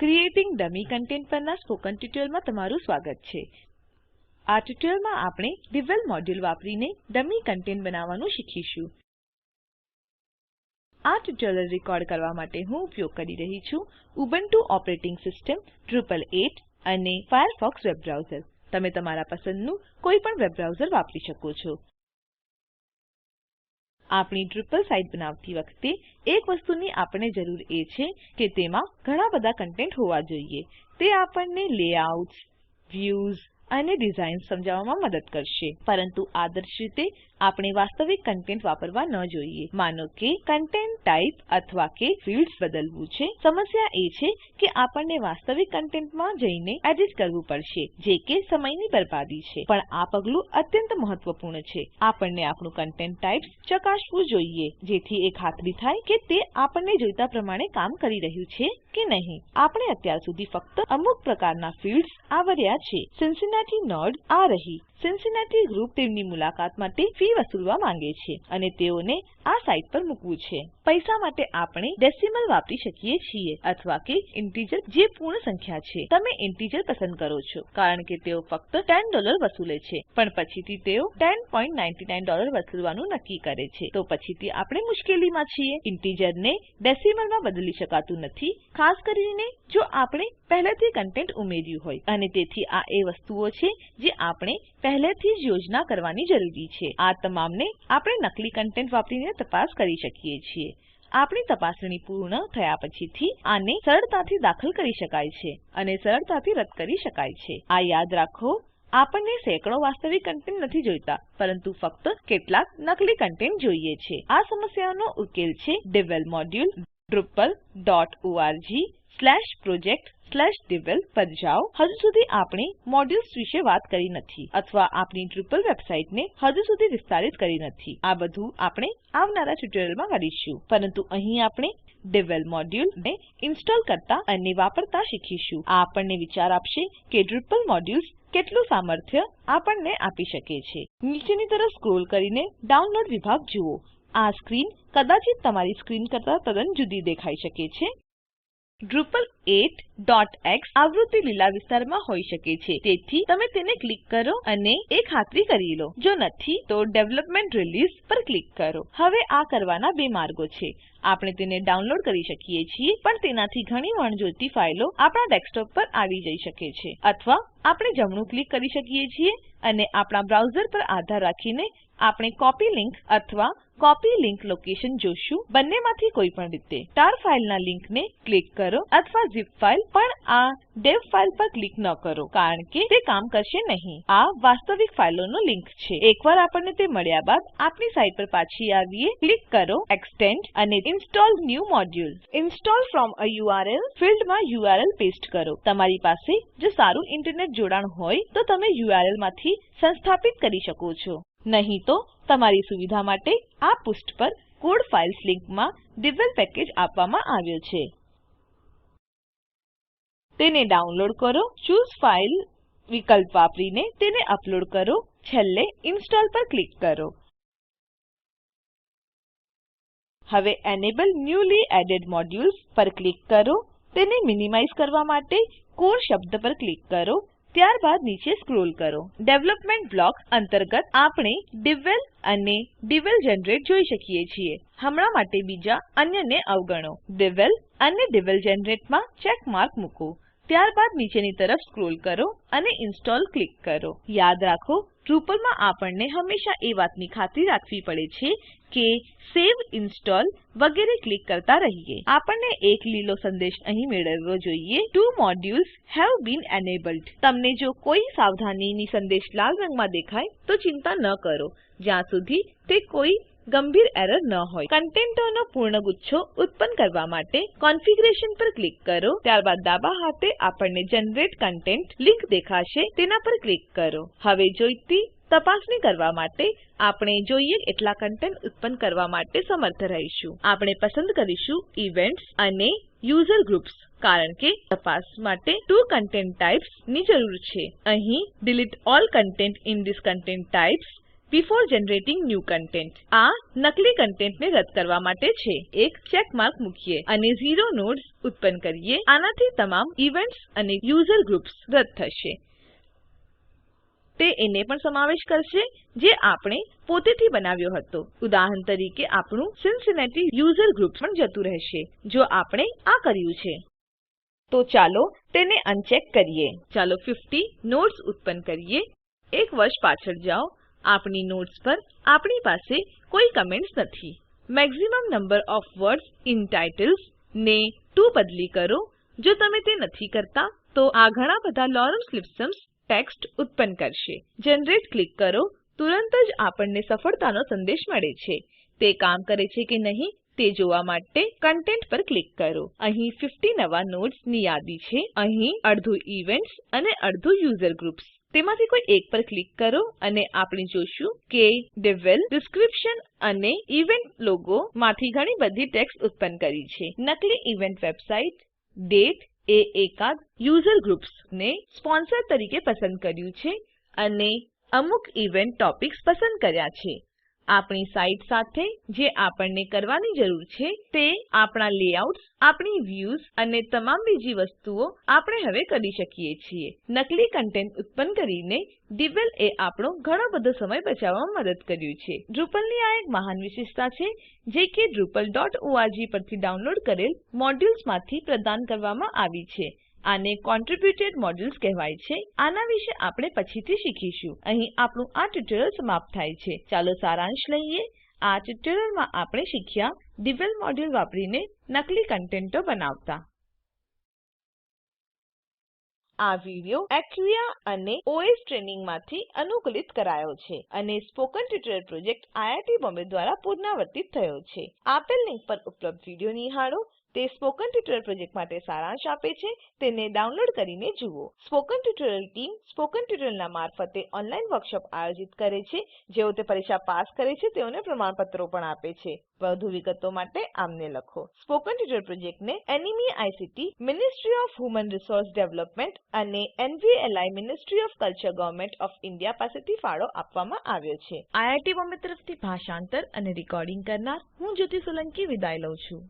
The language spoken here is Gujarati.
ક્રિએટિંગ ડમી કન્ટેન્ટ પરના સ્પોકન ટ્યુટોરીયલમાં તમારું સ્વાગત છે. આ ટ્યુટોરીયલમાં આપણે ડિવેલ મોડ્યુલ વાપરીને ડમી કન્ટેન્ટ બનાવવાનું શીખીશું. આ ટ્યુટોરીયલ રેકોર્ડ કરવા માટે હું ઉપયોગ કરી રહી છું ઉબુન્ટુ ઓપરેટિંગ સિસ્ટમ, ડ્રુપલ 8 અને ફાયરફોક્સ વેબ બ્રાઉઝર. તમે તમારા પસંદનું કોઈપણ વેબ બ્રાઉઝર વાપરી શકો છો. આપણી ડ્રુપલ સાઇટ બનાવતી વખતે એક વસ્તુની આપણને જરૂર છે કે તેમાં ઘણા બધા કન્ટેન્ટ હોવા જોઈએ. તે આપણને લેઆઉટ્સ, વ્યૂઝ અને ડિઝાઇન સમજાવવામાં મદદ કરશે. પરંતુ આદર્શ રીતે આપણે વાસ્તવિક કન્ટેન્ટ વાપરવા ન જોઈએ. માનો કે કન્ટેન્ટ ટાઇપ અથવા કે ફિલ્ડ્સ બદલવું છે. સમસ્યા એ છે કે આપણને વાસ્તવિક કન્ટેન્ટમાં જઈને એડિટ કરવું પડશે, જે કે સમયની બરબાદી છે. પણ આ પગલું અત્યંત મહત્વપૂર્ણ છે. આપણને આપણું કન્ટેન્ટ ટાઇપ્સ ચકાસવું જોઈએ, જેથી એ ખાતરી થાય કે તે આપણને જોઈતા પ્રમાણે કામ કરી રહ્યું છે કે નહીં. આપણે અત્યાર સુધી ફક્ત અમુક પ્રકારના ફિલ્ડ્સ આવર્યા છે. સિન્સિનાટી નોડ આ રહી. સિન્સિનાટી ગ્રુપ તેમની મુલાકાત માટે ફી વસૂલવા માંગે છે અને તેઓને આ સાઇટ પર મૂકવું છે. પૈસા માટે આપણે ડેસિમલ વાપરી શકીએ છીએ અથવા કે ઇન્ટિજર, જે પૂર્ણ સંખ્યા છે. તમે ઇન્ટિજર પસંદ કરો છો કારણ કે તેઓ ફક્ત $10 વસૂલે છે, પણ પછીથી તેઓ $10.99 વસૂલવાનું નક્કી કરે છે. તો પછીથી આપણે મુશ્કેલીમાં છીએ. ઇન્ટિજરને ડેસિમલમાં બદલી શકાતું નથી, ખાસ કરીને જો આપણે પહેલેથી કન્ટેન્ટ ઉમેર્યું હોય. અને તેથી આ એ વસ્તુઓ છે જે આપણે પહેલેથી જ યોજના કરવાની જરૂરી છે. આ તમામને આપણે નકલી કન્ટેન્ટ વાપરીને તપાસ કરી શકીએ છીએ. આપણી તપાસણી પૂર્ણ થયા પછીથી આને સરળતાથી દાખલ કરી શકાય છે અને સરળતાથી રદ કરી શકાય છે. આ યાદ રાખો, આપણને સેંકડો વાસ્તવિક કન્ટેન્ટ નથી જોઈતા, પરંતુ ફક્ત કેટલાક નકલી કન્ટેન્ટ જોઈએ છે. આ સમસ્યાનો ઉકેલ છે ડિવેલ મોડ્યુલ. drupal.org/project/devel પર જાઓ. હજુ સુધી આપણે મોડ્યુલ્સ વિશે વાત કરી નથી અથવા આપણી ડ્રુપલ વેબસાઇટને હજુ સુધી વિસ્તારિત કરી નથી. આ બધું આપણે આવનારા ટ્યુટોરીયલમાં કરીશું. પરંતુ અહીં આપણે ડિવેલ મોડ્યુલને ઇન્સ્ટોલ કરતા અને વાપરતા શીખીશું. આ આપણને વિચાર આપશે કે ડ્રુપલ મોડ્યુલ્સ કેટલું સામર્થ્ય આપણને આપી શકે છે. નીચેની તરફ સ્ક્રોલ કરીને ડાઉનલોડ વિભાગ જુઓ. આ સ્ક્રીન કદાચિત તમારી સ્ક્રીન કરતા તદ્દન જુદી દેખાઈ શકે છે. Drupal 8.x આવૃત્તિ લીલા વિસ્તારમાં હોઈ શકે છે, તેથી તમે તેને ક્લિક કરો અને એ ખાતરી કરી લો. જો નથી, તો ડેવલપમેન્ટ રિલીઝ પર ક્લિક કરો. હવે આ કરવાના બે માર્ગો છે. આપણે તેને ડાઉનલોડ કરી શકીએ છીએ, પણ તેનાથી ઘણી વણજોતી ફાઈલો આપણા ડેસ્કટોપ પર આવી જઈ શકે છે. અથવા આપણે જમણું ક્લિક કરી શકીએ છીએ અને આપણા બ્રાઉઝર પર આધાર રાખીને આપણે કોપી લિંક અથવા કોપી લિંક લોકેશન જોશું. બંનેમાંથી કોઈ પણ રીતે ટાર ફાઈલના લિંકને ક્લિક કરો અથવા ઝિપ ફાઈલ, પણ આ ડેવ ફાઈલ પર ક્લિક ન કરો કારણ કે તે કામ કરશે નહીં. આ વાસ્તવિક ફાઈલોનો લિંક છે. એકવાર આપણને તે મળ્યા બાદ આપણી સાઈટ પર પાછી આવીએ. ક્લિક કરો એક્સટેન્ડ અને install new module. Install from a URL ફિલ્ડમાં URL પેસ્ટ કરો. તમારી પાસે જો સારું ઇન્ટરનેટ જોડાણ હોય તો તમે URL માંથી સંસ્થાપિત કરી શકો છો. નહીં તો તમારી સુવિધા માટે આ પૃષ્ઠ પર કોડ ફાઇલ્સ લિંકમાં ડિવેલ પેકેજ આપવામાં આવ્યો છે. તેને ડાઉનલોડ કરો. ચૂઝ ફાઇલ વિકલ્પ વાપરીને તેને અપલોડ કરો. છેલ્લે ઇન્સ્ટોલ પર ક્લિક કરો. હવે એનેબલ ન્યૂલી એડેડ મોડ્યુલ્સ પર ક્લિક કરો. તેને મિનિમાઇઝ કરવા માટે કોડ શબ્દ પર ક્લિક કરો. ત્યારબાદ નીચે સ્ક્રોલ કરો. ડેવલપમેન્ટ બ્લોક અંતર્ગત આપણે ડિવેલ અને ડિવેલ જનરેટ જોઈ શકીએ છીએ. હમણાં માટે બીજા અન્યને અવગણો. ડિવેલ અને ડિવેલ જનરેટમાં ચેક માર્ક મૂકો. ત્યારબાદ નીચેની તરફ સ્ક્રોલ કરો અને ઇન્સ્ટોલ ક્લિક કરો. યાદ રાખો, ડ્રુપલમાં આપણને હંમેશા એ વાતની ખાતરી રાખવી પડે છે કે સેવ, ઇન્સ્ટોલ વગેરે ક્લિક કરતા રહીએ. આપણને એક લીલો સંદેશ અહીં મેળવવો જોઈએ. 2 modules have been enabled. તમને જો કોઈ સાવધાનીની સંદેશ લાલ રંગમાં દેખાય તો ચિંતા ન કરો, જ્યાં સુધી તે કોઈ ગંભીર એરર ન હોય. કન્ટેન્ટોનો પૂર્ણ ગુચ્છો ઉત્પન્ન કરવા માટે કોન્ફિગરેશન પર ક્લિક કરો. ત્યારબાદ ડાબા હાથે આપણને જનરેટ કન્ટેન્ટ લિંક દેખાશે, તેના પર ક્લિક કરો. હવે જોઈતી તપાસણી કરવા માટે આપણે જોઈએ એટલા કન્ટેન્ટ ઉત્પન્ન કરવા માટે સમર્થ રહીશું. આપણે પસંદ કરીશું ઇવેન્ટ્સ અને યુઝર ગ્રુપ્સ કારણ કે તપાસ માટે 2 કન્ટેન્ટ ટાઇપ્સ ની જરૂર છે. અહીં delete all content in this content types before generating new content. આ નકલી કન્ટેન્ટને રદ કરવા માટે છે. એક ચેક માર્ક મૂકીએ અને 0 નોડ્સ ઉત્પન્ન કરીએ. આનાથી તમામ ઇવેન્ટ્સ અને યુઝર ગ્રુપ્સ રદ થશે. તે એને પણ સમાવેશ કરશે જે આપણે પોતેથી બનાવ્યો હતો. ઉદાહરણ તરીકે આપણું સિન્સિનાટી યુઝર ગ્રુપ પણ જતું રહેશે જો આપણે આ કર્યું છે. તો ચાલો તેને અનચેક કરીએ. ચાલો 50 નોડ્સ ઉત્પન્ન કરીએ. એક વર્ષ પાછળ જાઓ. આપણી નોડ્સ પર આપણી પાસે કોઈ કમેન્ટ્સ નથી. Maximum number of words in titles ને 2 બદલી કરો. જો તમે તે નથી કરતા તો આ ઘણા બધા લોરેન્સ લિપ્સમ્સ ટેક્સ્ટ ઉત્પન્ન કરશે. જનરેટ ક્લિક કરો. તુરંત જ આપણને સફળતાનો સંદેશ મળે છે. તે કામ કરે છે કે નહીં તે જોવા માટે કન્ટેન્ટ પર ક્લિક કરો. અહીં 50 નવા નોડ્સ ની યાદી છે. અહીં અડધું ઇવેન્ટ્સ અને અડધું યુઝર ગ્રુપ્સ. તેમાંથી કોઈ એક પર ક્લિક કરો અને આપણે જોશું કે devel, description અને ઇવેન્ટ લોગો માંથી ઘણી બધી ટેક્સ્ટ ઉત્પન્ન કરી છે. નકલી ઇવેન્ટ વેબસાઇટ ડેટ એ એકાદ યુઝર ગ્રુપ્સ ને સ્પોન્સર તરીકે પસંદ કર્યું છે અને અમુક ઇવેન્ટ ટોપિક્સ પસંદ કર્યા છે. આપણી સાઇટ સાથે જે આપણને કરવાની જરૂર છે તે આપણા લેઆઉટ્સ, આપણી વ્યુઝ અને તમામ બીજી વસ્તુઓ આપણે હવે કરી શકીએ છીએ. નકલી કન્ટેન્ટ ઉત્પન્ન કરીને devel એ આપણો ઘણો બધો સમય બચાવવામાં મદદ કર્યું છે. Drupalની આ એક મહાન વિશેષતા છે જે કે drupal.org પરથી ડાઉનલોડ કરેલ મોડ્યુલ્સ માંથી પ્રદાન કરવામાં આવી છે. આને કોન્ટ્રિબ્યુટેડ મોડ્યુલ્સ કહેવાય છે. આના વિશે આપણે પછીથી શીખીશું. અહીં આપણું આ ટ્યુટોરીયલ સમાપ્ત થાય છે. ચાલો સારાંશ લઈએ. આ ટ્યુટોરીયલમાં આપણે શીખ્યા devel મોડ્યુલ વાપરીને નકલી કન્ટેન્ટો બનાવતા. આ વિડિયો એક્વિયા અને ઓએસ ટ્રેનિંગ માંથી અનુકૂલિત કરાયો છે અને spoken tutorial project IIT Bombay દ્વારા પુનરાવર્તિત થયો છે. આપેલ લિંક પર ઉપલબ્ધ વિડિયો નિહાળો. તે સ્પોકન ટ્યુટોરીયલ પ્રોજેક્ટ માટે સારાંશ આપે છે. તેને ડાઉનલોડ કરીને જુઓ. સ્પોકન ટ્યુટોરીયલ ટીમ સ્પોકન ટ્યુટોરીયલના મારફતે ઓનલાઈન વર્કશોપ આયોજિત કરે છે. જેઓ તે પરીક્ષા પાસ કરે છે તેઓને પ્રમાણપત્રો પણ આપે છે. વધુ વિગતો માટે આમને લખો. સ્પોકન ટ્યુટોરીયલ પ્રોજેક્ટને NMEICT, ministry of human resource development અને NVLI ministry of culture government of India પાસેથી ફાળો આપવામાં આવ્યો છે. આઈઆઈટી બોમ્બે તરફથી ભાષાંતર અને રેકોર્ડિંગ કરનાર હું જ્યોતિ સોલંકી વિદાય લઉં છું.